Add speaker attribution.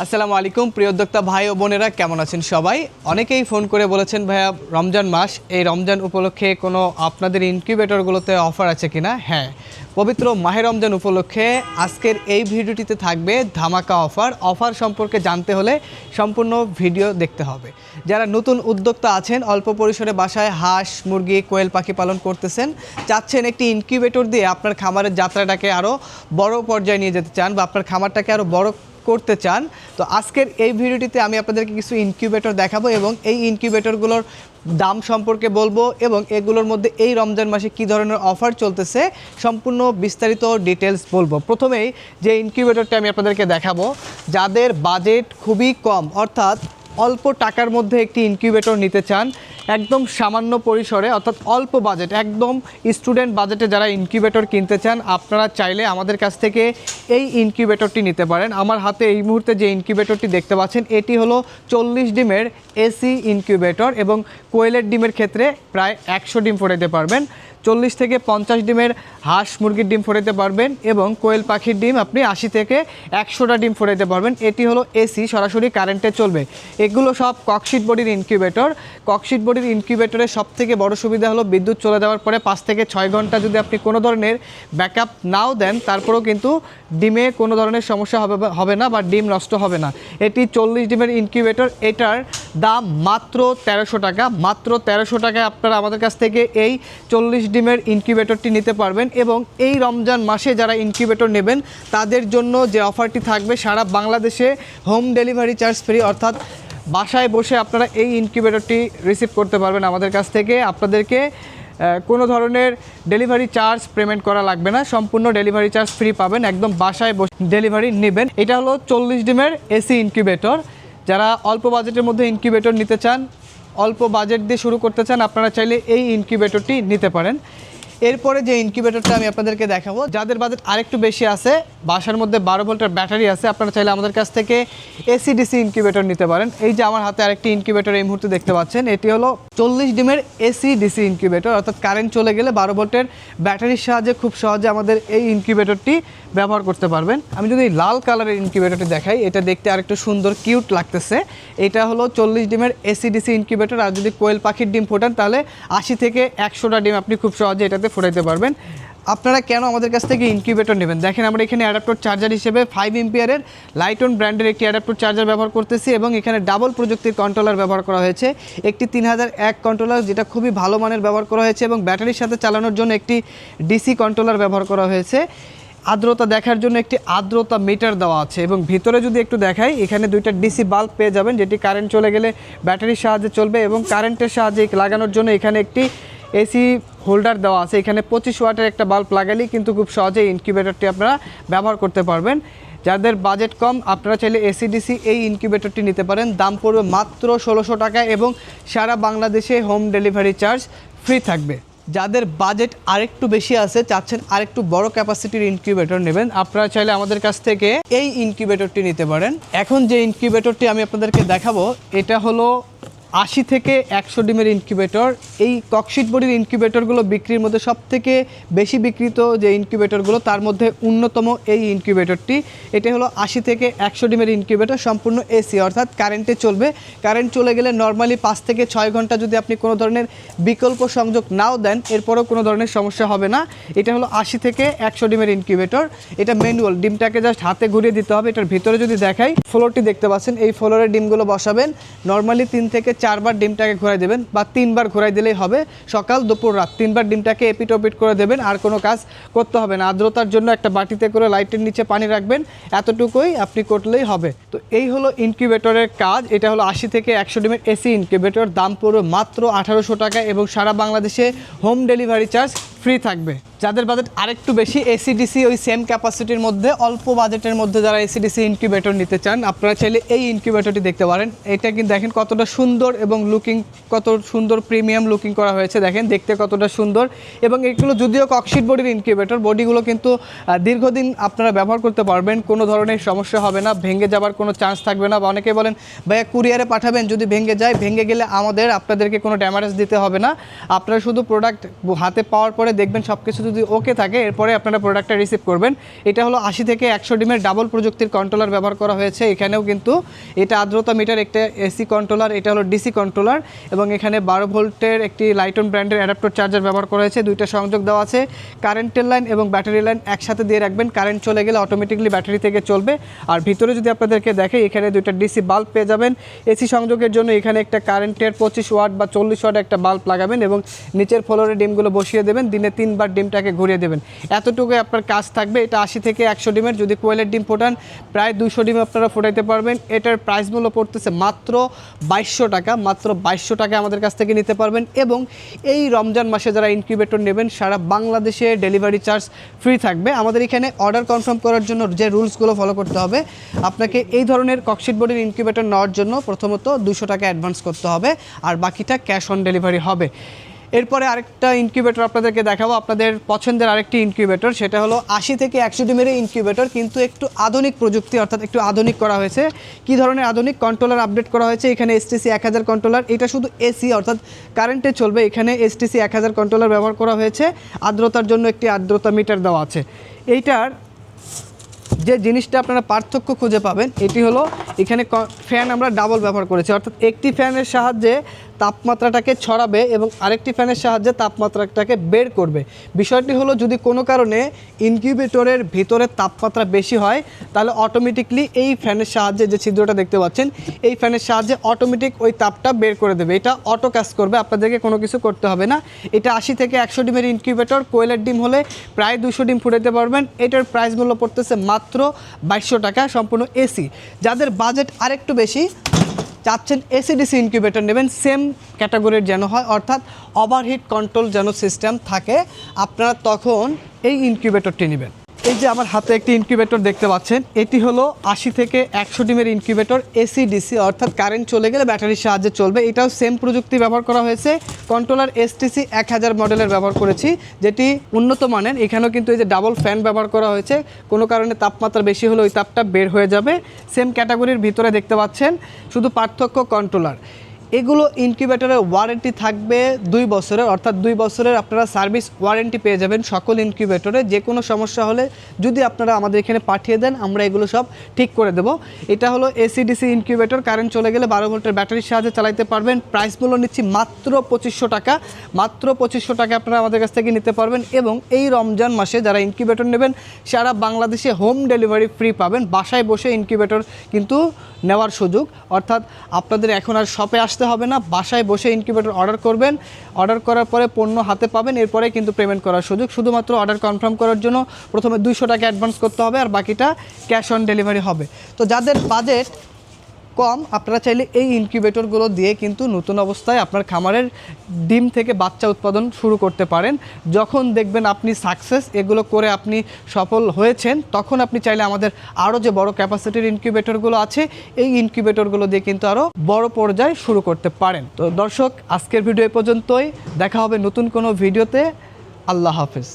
Speaker 1: আসসালামু আলাইকুম প্রিয় উদ্যোক্তা ভাই ও বোনেরা, কেমন আছেন সবাই? অনেকেই ফোন করে বলেছেন ভাইয়া রমজান মাস, এই রমজান উপলক্ষে কোনো আপনাদের ইনকিউবেটরগুলোতে অফার আছে কিনা। হ্যাঁ, পবিত্র মাহে রমজান উপলক্ষে আজকের এই ভিডিওটিতে থাকবে ধামাকা অফার সম্পর্কে জানতে হলে সম্পূর্ণ ভিডিও দেখতে হবে। যারা নতুন উদ্যোক্তা আছেন, অল্প পরিসরে বাসায় হাঁস মুরগি কোয়েল পাখি পালন করতেছেন, চাচ্ছেন একটি ইনকিউবেটর দিয়ে আপনার খামারের যাত্রাটাকে আরও বড় পর্যায়ে নিয়ে যেতে চান বা আপনার খামারটাকে আরও বড় করতে চান, তো আজকের এই ভিডিওটিতে আমি আপনাদেরকে কিছু ইনকিউবেটর দেখাবো এবং এই ইনকিউবেটরগুলোর দাম সম্পর্কে বলবো এবং এগুলোর মধ্যে এই রমজান মাসে কী ধরনের অফার চলতেছে সম্পূর্ণ বিস্তারিত ডিটেলস বলবো। প্রথমেই যে ইনকিউবেটরটা আমি আপনাদেরকে দেখাবো, যাদের বাজেট খুবই কম অর্থাৎ অল্প টাকার মধ্যে একটি ইনকিউবেটর নিতে চান, একদম সামান্য পরিসরে অর্থাৎ অল্প বাজেট, একদম স্টুডেন্ট বাজেটে যারা ইনকিউবেটর কিনতে চান, আপনারা চাইলে আমাদের কাছ থেকে এই ইনকিউবেটরটি নিতে পারেন। আমার হাতে এই মুহূর্তে যে ইনকিউবেটরটি দেখতে পাচ্ছেন, এটি হলো 40 ডিমের এসি ইনকিউবেটর এবং কোয়েলের ডিমের ক্ষেত্রে প্রায় 100 ডিম ফোটাতে পারবেন। 40 থেকে 50 ডিমের হাঁস মুরগির ডিম ফোটাতে পারবেন এবং কোয়েল পাখির ডিম আপনি 80 থেকে 100টা ডিম ফোটাতে পারবেন। এটি হলো এসি, সরাসরি কারেন্টে চলবে। এগুলো সব ককশিট বডির ইনকিউবেটর। ককশিট বডির ইনকিউবেটরের সবথেকে বড় সুবিধা হলো বিদ্যুৎ চলে যাওয়ার পরে 5 থেকে 6 ঘন্টা যদি আপনি কোনো ধরনের ব্যাকআপ নাও দেন, তারপরেও কিন্তু ডিমে কোনো ধরনের সমস্যা হবে না বা ডিম নষ্ট হবে না। এটি 40 ডিমের ইনকিউবেটর, এটার দাম মাত্র 1300 টাকা। মাত্র 1300 টাকায় আপনারা আমাদের কাছ থেকে এই 40 ডিমের ইনকিউবেটরটি নিতে পারবেন এবং এই রমজান মাসে যারা ইনকিউবেটর নেবেন তাদের জন্য যে অফারটি থাকবে, সারা বাংলাদেশে হোম ডেলিভারি চার্জ ফ্রি, অর্থাৎ বাসায় বসে আপনারা এই ইনকিউবেটরটি রিসিভ করতে পারবেন আমাদের কাছ থেকে। আপনাদেরকে কোনো ধরনের ডেলিভারি চার্জ পেমেন্ট করা লাগবে না, সম্পূর্ণ ডেলিভারি চার্জ ফ্রি পাবেন, একদম বাসায় বসে ডেলিভারি নেবেন। এটা হলো 40 ডিমের এসি ইনকিউবেটর। যারা অল্প বাজেটের মধ্যে ইনকিউবেটর নিতে চান, অল্প বাজেট দিয়ে শুরু করতে চান, আপনারা চাইলে এই ইনকিউবেটরটি নিতে পারেন। এরপরে যে ইনকিউবেটরটা আমি আপনাদেরকে দেখাবো, যাদের বাজেট আরেকটু বেশি আছে, বাসার মধ্যে 12 ভোল্টের ব্যাটারি আছে, আপনারা চাইলে আমাদের কাছ থেকে এসি ডিসি ইনকিউবেটর নিতে পারেন। এই যে আমার হাতে আরেকটি ইনকিউবেটর এই মুহূর্তে দেখতে পাচ্ছেন, এটি হলো 40 ডিমের এসি ডিসি ইনকিউবেটর, অর্থাৎ কারেন্ট চলে গেলে 12 ভোল্টের ব্যাটারির সাহায্যে খুব সহজে আমাদের এই ইনকিউবেটরটি ব্যবহার করতে পারবেন। আমি যদি লাল কালারের ইনকিউবেটরটি দেখাই, এটা দেখতে আরেকটু সুন্দর কিউট লাগতেছে। এটা হলো 40 ডিমের এসি ডিসি ইনকিউবেটর। আর যদি কোয়েল পাখির ডিম ফোটান, তাহলে 80 থেকে 100টা ডিম আপনি খুব সহজে এটাতে ফোটাইতে পারবেন। আপনারা কেন আমাদের কাছ থেকে ইনকিউবেটর নেবেন? দেখেন, আমরা এখানে অ্যাডাপ্টর চার্জার হিসেবে 5 এম্পিয়ারের লাইটন ব্র্যান্ডের একটি অ্যাডাপ্টর চার্জার ব্যবহার করতেছি এবং এখানে ডাবল প্রযুক্তির কন্ট্রোলার ব্যবহার করা হয়েছে। একটি 3001 কন্ট্রোলার, যেটা খুবই ভালো মানের ব্যবহার করা হয়েছে, এবং ব্যাটারির সাথে চালানোর জন্য একটি ডিসি কন্ট্রোলার ব্যবহার করা হয়েছে। আর্দ্রতা দেখার জন্য একটি আর্দ্রতা মিটার দেওয়া আছে এবং ভিতরে যদি একটু দেখাই, এখানে 2টা ডিসি বাল্ব পেয়ে যাবেন, যেটি কারেন্ট চলে গেলে ব্যাটারির সাহায্যে চলবে, এবং কারেন্টের সাহায্যে লাগানোর জন্য এখানে একটি এসি হোল্ডার দেওয়া আছে। এখানে 25 ওয়াটের একটা বাল্ব লাগালেই কিন্তু খুব সহজেই ইনকিউবেটরটি আপনারা ব্যবহার করতে পারবেন। যাদের বাজেট কম, আপনারা চাইলে এসিডিসি এই ইনকিউবেটরটি নিতে পারেন। দাম পড়বে মাত্র 1600 টাকা এবং সারা বাংলাদেশে হোম ডেলিভারি চার্জ ফ্রি থাকবে। যাদের বাজেট আরেকটু বেশি আছে, চাচ্ছেন আরেকটু বড় ক্যাপাসিটির ইনকিউবেটর নেবেন, আপনারা চাইলে আমাদের কাছ থেকে এই ইনকিউবেটরটি নিতে পারেন। এখন যে ইনকিউবেটরটি আমি আপনাদেরকে দেখাবো, এটা হলো 80 থেকে 100 ডিমের ইনকিউবেটর। এই ককশিট বডির ইনকিউবেটরগুলো বিক্রির মধ্যে সবথেকে বেশি বিক্রিত যে ইনকিউবেটরগুলো, তার মধ্যে অন্যতম এই ইনকিউবেটরটি। এটা হলো 80 থেকে 100 ডিমের ইনকিউবেটর, সম্পূর্ণ এসি, অর্থাৎ কারেন্টে চলবে। কারেন্ট চলে গেলে নর্মালি 5 থেকে 6 ঘন্টা যদি আপনি কোনো ধরনের বিকল্প সংযোগ নাও দেন, এরপরও কোনো ধরনের সমস্যা হবে না। এটা হলো 80 থেকে 100 ডিমের ইনকিউবেটর। এটা ম্যানুয়াল, ডিমটাকে জাস্ট হাতে ঘুরিয়ে দিতে হবে। এটার ভিতরে যদি দেখাই, ফ্লোরটি দেখতে পাচ্ছেন, এই ফ্লোরে ডিমগুলো বসাবেন। নর্মালি 3 থেকে 4 বার ডিমটাকে ঘোরাই দেবেন বা 3 বার ঘোরাই দিলেই হবে। সকাল দুপুর রাত 3 বার ডিমটাকে এপিট ওপিট করে দেবেন, আর কোনো কাজ করতে হবে না। আর্দ্রতার জন্য একটা বাটিতে করে লাইটের নিচে পানি রাখবেন, এতটুকুই আপনি করলেই হবে। তো এই হলো ইনকিউবেটরের কাজ। এটা হলো 80 থেকে 100 ডিমের এসি ইনকিউবেটর। দাম পড়বে মাত্র 1800 টাকা এবং সারা বাংলাদেশে হোম ডেলিভারি চার্জ ফ্রি থাকবে। যাদের বাজেট আরেকটু বেশি, এসিডিসি ওই সেম ক্যাপাসিটির মধ্যে অল্প বাজেটের মধ্যে যারা এসিডিসি ইনকিউবেটর নিতে চান, আপনারা চাইলে এই ইনকিউবেটরটি দেখতে পারেন। এটা কিন্তু দেখেন কতটা সুন্দর এবং লুকিং কত সুন্দর, প্রিমিয়াম লুকিং করা হয়েছে, দেখেন দেখতে কতটা সুন্দর। এবং এগুলো যদিও ককশিট বডির ইনকিউবেটর, বডিগুলো কিন্তু দীর্ঘদিন আপনারা ব্যবহার করতে পারবেন, কোনো ধরনের সমস্যা হবে না, ভেঙে যাবার কোনো চান্স থাকবে না। বা অনেকে বলেন ভাইয়া কুরিয়ারে পাঠাবেন, যদি ভেঙে যায়, ভেঙে গেলে আপনাদেরকে কোনো ড্যামেজ দিতে হবে না। আপনারা শুধু প্রোডাক্ট হাতে পাওয়ার পরে দেখবেন সব কিছু যদি ওকে থাকে এরপরে আপনারা প্রোডাক্টটা রিসিভ করবেন। এটা হলো 80 থেকে 100 ডিমের ডাবল প্রযুক্তির কন্ট্রোলার ব্যবহার করা হয়েছে। এখানেও কিন্তু এটা আর্দ্রতা মিটার, একটা এসি কন্ট্রোলার, এটা হলো ডিসি কন্ট্রোলার এবং এখানে 12 ভোল্টের একটি লাইটন ব্র্যান্ডের অ্যাডাপ্টার চার্জার ব্যবহার করা হয়েছে। দুইটা সংযোগ দেওয়া আছে। কারেন্টের লাইন এবং ব্যাটারি লাইন একসাথে দিয়ে রাখবেন, কারেন্ট চলে গেলে অটোমেটিকলি ব্যাটারি থেকে চলবে। আর ভিতরে যদি আপনাদেরকে দেখে এখানে দুইটা ডিসি বাল্ব পেয়ে যাবেন। এসি সংযোগের জন্য এখানে একটা কারেন্টের 25 ওয়াট বা 40 ওয়াট একটা বাল্ব লাগাবেন এবং নিচের ফ্লোরে ডিমগুলো বসিয়ে দেবেন, দিনে 3 বার ডিমটাকে ঘুরিয়ে দেবেন। এতটুকুই আপনার কাজ থাকবে। এটা 80 থেকে 100 ডিমের, যদি কোয়েলের ডিম ফোটান প্রায় 200 ডিম আপনারা ফোটাইতে পারবেন। এটার প্রাইস মূল্য পড়তেছে মাত্র 2200 টাকা। মাত্র 2200 টাকা আমাদের কাছ থেকে নিতে পারবেন এবং এই রমজান মাসে যারা ইনকিউবেটর নেবেন সারা বাংলাদেশে ডেলিভারি চার্জ ফ্রি থাকবে। আমাদের এখানে অর্ডার কনফার্ম করার জন্য যে রুলসগুলো ফলো করতে হবে, আপনাকে এই ধরনের ককশিট বডির ইনকিউবেটর নেওয়ার জন্য প্রথমত 200 টাকা অ্যাডভান্স করতে হবে আর বাকিটা ক্যাশ অন ডেলিভারি হবে। এরপরে আরেকটা ইনকিউবেটর আপনাদেরকে দেখাবো, আপনাদের পছন্দের আরেকটি ইনকিউবেটর, সেটা হলো 80 থেকে 100 ডিমের ইনকিউবেটর, কিন্তু একটু আধুনিক প্রযুক্তি, অর্থাৎ একটু আধুনিক করা হয়েছে। কি ধরনের আধুনিক? কন্ট্রোলার আপডেট করা হয়েছে। এখানে STC 1000 কন্ট্রোলার, এটা শুধু এসি অর্থাৎ কারেন্টে চলবে। এখানে STC 1000 কন্ট্রোলার ব্যবহার করা হয়েছে। আর্দ্রতার জন্য একটি আর্দ্রতা মিটার দেওয়া আছে। এইটার যে জিনিসটা আপনারা পার্থক্য খুঁজে পাবেন এটি হলো এখানে ফ্যান আমরা ডাবল ব্যবহার করেছি, অর্থাৎ একটি ফ্যানের সাহায্যে তাপমাত্রাটাকে ছড়াবে এবং আরেকটি ফ্যানের সাহায্যে তাপমাত্রাটাকে বের করবে। বিষয়টি হলো যদি কোনো কারণে ইনকিউবেটরের ভিতরে তাপমাত্রা বেশি হয় তাহলে অটোমেটিকলি এই ফ্যানের সাহায্যে, যে ছিদ্রটা দেখতে পাচ্ছেন, এই ফ্যানের সাহায্যে অটোমেটিক ওই তাপটা বের করে দেবে। এটা অটো কাজ করবে, আপনাদেরকে কোনো কিছু করতে হবে না। এটা 80 থেকে 100 ডিমের ইনকিউবেটর। কোয়েলের ডিম হলে প্রায় 200 ডিম ফুটাতে পারবেন। এটার প্রাইস মূল্য পড়তেছে মাত্র 2200 টাকা, সম্পূর্ণ এসি। যাদের বাজেট আরেকটু বেশি, চাচ্ছেন এসিডিসি ইনকিউবেটর নেবেন, সেম ক্যাটাগরির যেন হয়, অর্থাৎ ওভারহিট কন্ট্রোল যেন সিস্টেম থাকে, আপনারা তখন এই ইনকিউবেটরটি নেবেন। এই যে আমার হাতে একটি ইনকিউবেটর দেখতে পাচ্ছেন, এটি হলো 80 থেকে 100 ডিমের ইনকিউবেটর, এসিডিসি অর্থাৎ কারেন্ট চলে গেলে ব্যাটারির সাহায্যে চলবে। এটাও সেম প্রযুক্তি ব্যবহার করা হয়েছে। কন্ট্রোলার STC 1000 মডেলের ব্যবহার করেছি, যেটি উন্নত মানের। এখানেও কিন্তু এই যে ডাবল ফ্যান ব্যবহার করা হয়েছে, কোনো কারণে তাপমাত্রা বেশি হলে ওই তাপটা বের হয়ে যাবে। সেম ক্যাটাগরির ভিতরে দেখতে পাচ্ছেন, শুধু পার্থক্য কন্ট্রোলার। এগুলো ইনকিউবেটরের ওয়ারেন্টি থাকবে 2 বছরের, অর্থাৎ 2 বছরের আপনারা সার্ভিস ওয়ারেন্টি পেয়ে যাবেন সকল ইনকিউবেটরে। যে কোনো সমস্যা হলে যদি আপনারা আমাদের এখানে পাঠিয়ে দেন, আমরা এগুলো সব ঠিক করে দেব। এটা হলো এসিডিসি ইনকিউবেটর, কারেন্ট চলে গেলে 12 ভোল্টের ব্যাটারির সাহায্যে চালাতে পারবেন। প্রাইস মূল্য নিচ্ছি মাত্র 2500 টাকা। মাত্র 2500 টাকা আপনারা আমাদের কাছ থেকে নিতে পারবেন এবং এই রমজান মাসে যারা ইনকিউবেটর নেবেন সারা বাংলাদেশে হোম ডেলিভারি ফ্রি পাবেন। বাসায় বসে ইনকিউবেটর কিন্তু নেওয়ার সুযোগ, অর্থাৎ আপনাদের এখন আর শপে আসতে হবে না, বাসায় বসে ইনকিউবেটর অর্ডার করবেন। অর্ডার করার পরে পণ্য হাতে পাবেন, এরপরে কিন্তু পেমেন্ট করার সুযোগ। শুধুমাত্র অর্ডার কনফার্ম করার জন্য প্রথমে 200 টাকা অ্যাডভান্স করতে হবে আর বাকিটা ক্যাশ অন ডেলিভারি হবে। তো যাদের বাজেট কম, আপনারা চাইলে এই ইনকিউবেটরগুলো দিয়ে কিন্তু নতুন অবস্থায় আপনার খামারের ডিম থেকে বাচ্চা উৎপাদন শুরু করতে পারেন। যখন দেখবেন আপনি সাকসেস, এগুলো করে আপনি সফল হয়েছেন, তখন আপনি চাইলে আমাদের আরও যে বড় ক্যাপাসিটির ইনকিউবেটরগুলো আছে এই ইনকিউবেটরগুলো দিয়ে কিন্তু আরও বড় পর্যায়ে শুরু করতে পারেন। তো দর্শক, আজকের ভিডিও এ পর্যন্তই। দেখা হবে নতুন কোনো ভিডিওতে। আল্লাহ হাফেজ।